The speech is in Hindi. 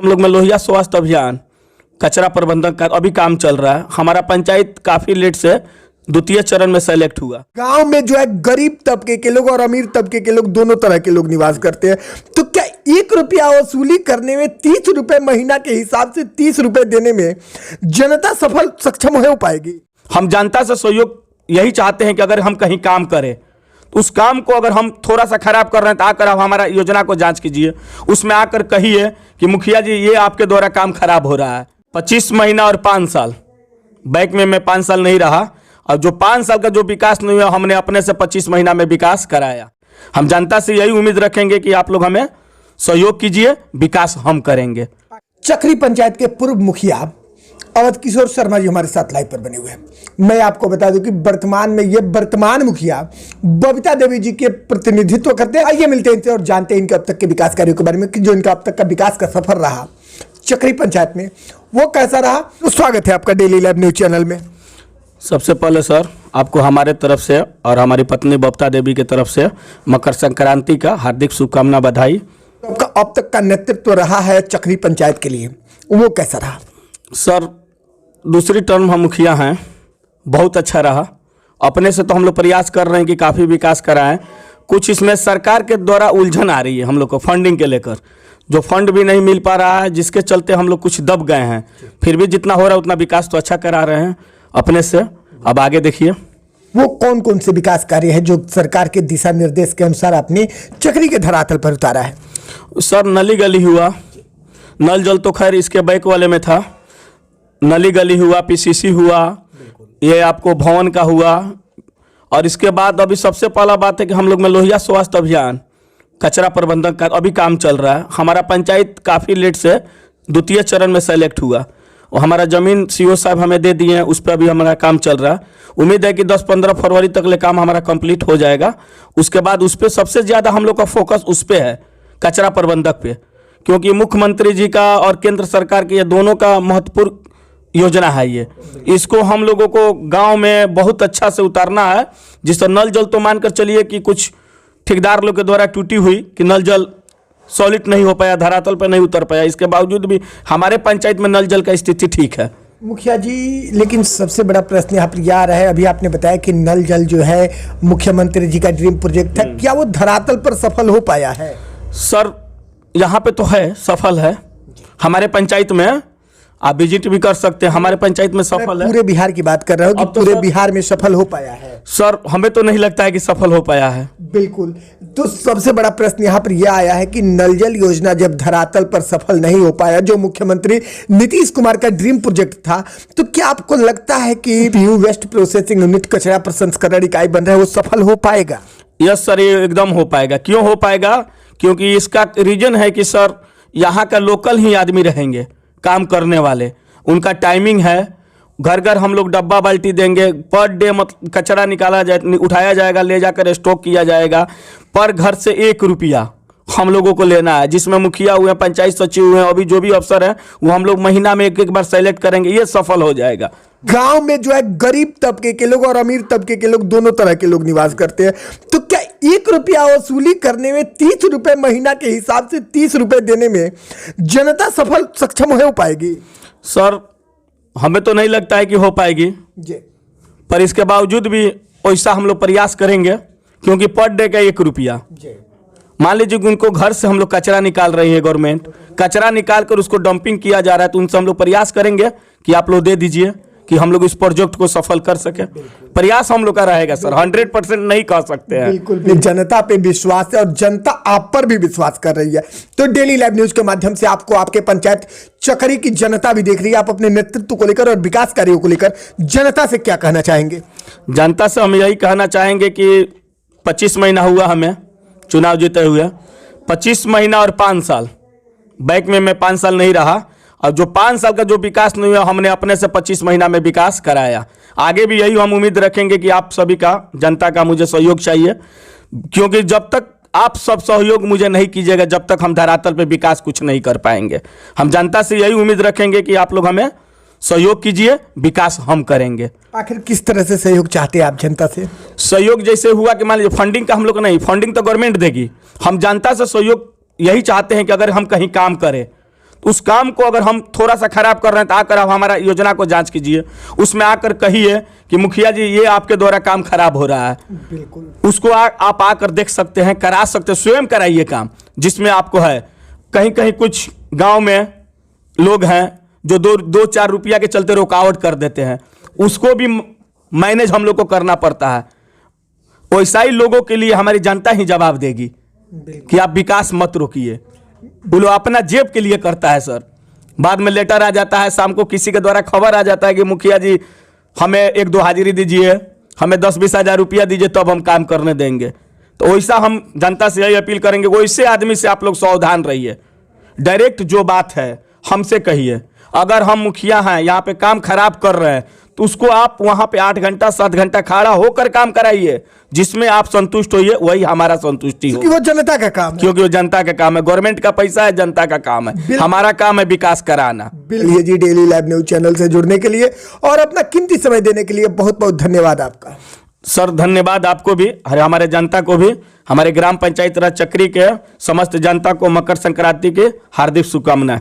हम लोग में लोहिया स्वास्थ्य अभियान कचरा प्रबंधन का अभी काम चल रहा है। हमारा पंचायत काफी लेट से द्वितीय चरण में सेलेक्ट हुआ। गांव में जो है गरीब तबके के लोग और अमीर तबके के लोग दोनों तरह के लोग निवास करते हैं, तो क्या 1 रुपया वसूली करने में 30 रुपए महीना के हिसाब से 30 रुपए देने में जनता सक्षम हो पाएगी? हम जनता से सहयोग यही चाहते हैं कि अगर हम कहीं काम करें तो उस काम को अगर हम थोड़ा सा खराब कर रहे हैं तो आकर आप हमारा योजना को जांच कीजिए, उसमें आकर कहिए कि मुखिया जी ये आपके द्वारा काम खराब हो रहा है। 25 महीना और 5 साल बैंक में मैं 5 साल नहीं रहा और जो 5 साल का जो विकास नहीं हुआ हमने अपने से 25 महीना में विकास कराया। हम जनता से यही उम्मीद रखेंगे कि आप लोग हमें सहयोग कीजिए, विकास हम करेंगे। चक्री पंचायत के पूर्व मुखिया अवध किशोर शर्मा जी हमारे साथ लाइव पर बने हुए हैं। मैं आपको बता दूं कि वर्तमान में ये वर्तमान मुखिया बबीता देवी जी के प्रतिनिधित्व करते हैं। आइए मिलते हैं इनसे और जानते हैं इनके अब तक के विकास कार्यों के बारे में कि जो इनका अब तक का विकास का सफर रहा चक्री पंचायत में वो कैसा रहा। तो स्वागत है आपका डेली लाइव न्यूज चैनल में। सबसे पहले सर आपको हमारे तरफ से और हमारी पत्नी बबीता देवी की तरफ से मकर संक्रांति का हार्दिक शुभकामना, बधाई। आपका अब तक का नेतृत्व रहा है चक्री पंचायत के लिए, वो कैसा रहा? सर दूसरी टर्म हम मुखिया हैं, बहुत अच्छा रहा। अपने से तो हम लोग प्रयास कर रहे हैं कि काफ़ी विकास कराएं। कुछ इसमें सरकार के द्वारा उलझन आ रही है हम लोग को फंडिंग के लेकर, जो फंड भी नहीं मिल पा रहा है, जिसके चलते हम लोग कुछ दब गए हैं। फिर भी जितना हो रहा है उतना विकास तो अच्छा करा रहे हैं अपने से। अब आगे देखिए वो कौन कौन से विकास कार्य है जो सरकार के दिशा निर्देश के अनुसार आपने चक्री के धरातल पर उतारा है? सर नली गली हुआ, नल जल तो खैर इसके बैक वाले में था, नली गली हुआ, पीसीसी हुआ, ये आपको भवन का हुआ। और इसके बाद अभी सबसे पहला बात है कि हम लोग में लोहिया स्वास्थ्य अभियान कचरा प्रबंधन का अभी काम चल रहा है। हमारा पंचायत काफ़ी लेट से द्वितीय चरण में सेलेक्ट हुआ और हमारा ज़मीन सीओ साहब हमें दे दिए हैं, उस पर अभी हमारा काम चल रहा है। उम्मीद है कि 10-15 फरवरी तक ले काम हमारा कंप्लीट हो जाएगा। उसके बाद उस पर सबसे ज़्यादा हम लोग का फोकस उस पर है, कचरा प्रबंधक पे, क्योंकि मुख्यमंत्री जी का और केंद्र सरकार के ये दोनों का महत्वपूर्ण योजना है। ये इसको हम लोगों को गांव में बहुत अच्छा से उतारना है, जिससे नल जल तो मानकर चलिए कि कुछ ठेकेदार लोग के द्वारा टूटी हुई कि नल जल सॉलिड नहीं हो पाया, धरातल पर नहीं उतर पाया, इसके बावजूद भी हमारे पंचायत में नल जल का स्थिति ठीक है। मुखिया जी, लेकिन सबसे बड़ा प्रश्न यहाँ पर यह आ रहा है, अभी आपने बताया कि नल जल जो है मुख्यमंत्री जी का ड्रीम प्रोजेक्ट था, क्या वो धरातल पर सफल हो पाया है? सर यहाँ पे तो है, सफल है हमारे पंचायत में। आप विजिट भी कर सकते हैं, हमारे पंचायत में सफल है। पूरे बिहार की बात कर रहा हूँ कि पूरे बिहार में सफल हो पाया है? सर हमें तो नहीं लगता है कि सफल हो पाया है। बिल्कुल। तो सबसे बड़ा प्रश्न यहाँ पर यह आया है कि नल जल योजना जब धरातल पर सफल नहीं हो पाया, जो मुख्यमंत्री नीतीश कुमार का ड्रीम प्रोजेक्ट था, तो क्या आपको लगता है कि पीयू वेस्ट प्रोसेसिंग यूनिट कचरा प्रसंस्करण इकाई बन रहा है वो सफल हो पाएगा? यस सर, ये एकदम हो पाएगा। क्यों हो पाएगा? क्योंकि इसका रीजन है कि सर यहाँ का लोकल ही आदमी रहेंगे काम करने वाले, उनका टाइमिंग है। घर घर हम लोग डब्बा बाल्टी देंगे, पर डे कचरा निकाला जाए, उठाया जाएगा, ले जाकर स्टॉक किया जाएगा। पर घर से 1 रुपया हम लोगों को लेना है, जिसमें मुखिया हुए हैं, पंचायत सचिव हुए हैं, अभी जो भी अफसर हैं वो हम लोग महीना में एक बार सेलेक्ट करेंगे, ये सफल हो जाएगा। गांव में जो है गरीब तबके के लोग और अमीर तबके के लोग दोनों तरह के लोग निवास करते हैं, तो क्या 1 रुपया वसूली करने में 30 रुपए महीना के हिसाब से 30 रुपए देने में जनता सक्षम हो पाएगी? सर हमें तो नहीं लगता है कि हो पाएगी जी, पर इसके बावजूद भी वैसा हम लोग प्रयास करेंगे, क्योंकि पर डे का 1 रुपया। मान लीजिए कि उनको घर से हम लोग कचरा निकाल रही है, गवर्नमेंट कचरा निकाल कर उसको डंपिंग किया जा रहा है, तो उनसे हम लोग प्रयास करेंगे कि आप लोग दे दीजिए कि हम लोग इस प्रोजेक्ट को सफल कर सके। प्रयास हम लोग का रहेगा सर, 100% नहीं कह सकते हैं। बिल्कुल, जनता पे विश्वास है और जनता आप पर भी विश्वास कर रही है। तो डेली लाइव न्यूज के माध्यम से आपको आपके पंचायत चक्री की जनता भी देख रही है, आप अपने नेतृत्व को लेकर और विकास कार्यों को लेकर जनता से क्या कहना चाहेंगे? जनता से हम यही कहना चाहेंगे कि 25 महीना हुआ हमें चुनाव जीते हुए, 25 महीना और 5 साल बैंक में मैं 5 साल नहीं रहा, और जो 5 साल का जो विकास नहीं हुआ हमने अपने से 25 महीना में विकास कराया। आगे भी यही हम उम्मीद रखेंगे कि आप सभी का, जनता का मुझे सहयोग चाहिए, क्योंकि जब तक आप सब सहयोग मुझे नहीं कीजिएगा, जब तक हम धरातल पे विकास कुछ नहीं कर पाएंगे। हम जनता से यही उम्मीद रखेंगे कि आप लोग हमें सहयोग कीजिए, विकास हम करेंगे। आखिर किस तरह से सहयोग चाहते हैं आप जनता से? सहयोग जैसे हुआ कि मान लीजिए फंडिंग का हम लोग नहीं, फंडिंग तो गवर्नमेंट देगी, हम जनता से सहयोग यही चाहते हैं कि अगर हम कहीं काम करें तो उस काम को अगर हम थोड़ा सा खराब कर रहे हैं तो आकर आप हमारा योजना को जांच कीजिए, उसमें आकर कहिए कि मुखिया जी ये आपके द्वारा काम खराब हो रहा है। बिल्कुल उसको आप आकर देख सकते हैं, करा सकते हैं, स्वयं कराइए काम जिसमें आपको है। कहीं कहीं कुछ गांव में लोग हैं जो 2-4 रुपया के चलते रुकावट कर देते हैं, उसको भी मैनेज हम लोग को करना पड़ता है। वैसा ही लोगों के लिए हमारी जनता ही जवाब देगी कि आप विकास मत रोकिए। वो लोग अपना जेब के लिए करता है सर। बाद में लेटर आ जाता है, शाम को किसी के द्वारा खबर आ जाता है कि मुखिया जी हमें 1-2 हाजिरी दीजिए, हमें 10-20 हज़ार रुपया दीजिए तब हम काम करने देंगे। तो वैसा हम जनता से यही अपील करेंगे, वैसे आदमी से आप लोग सावधान रहिए। डायरेक्ट जो बात है हमसे कहिए। अगर हम मुखिया हैं, यहाँ पे काम खराब कर रहे हैं, तो उसको आप वहाँ पे 8 घंटा 7 घंटा खड़ा होकर काम कराइए, जिसमें आप संतुष्ट होइए, वही हमारा संतुष्टि हो। कि वो जनता का काम है। क्योंकि वो जनता का काम है, गवर्नमेंट का पैसा है, जनता का काम है, हमारा काम है विकास कराना। बिल्कुल जी, डेली लाइव न्यूज चैनल से जुड़ने के लिए और अपना कीमती समय देने के लिए बहुत बहुत धन्यवाद आपका। सर धन्यवाद आपको भी, हमारे जनता को भी, हमारे ग्राम पंचायत राज चक्री के समस्त जनता को मकर संक्रांति की हार्दिक शुभकामनाएं।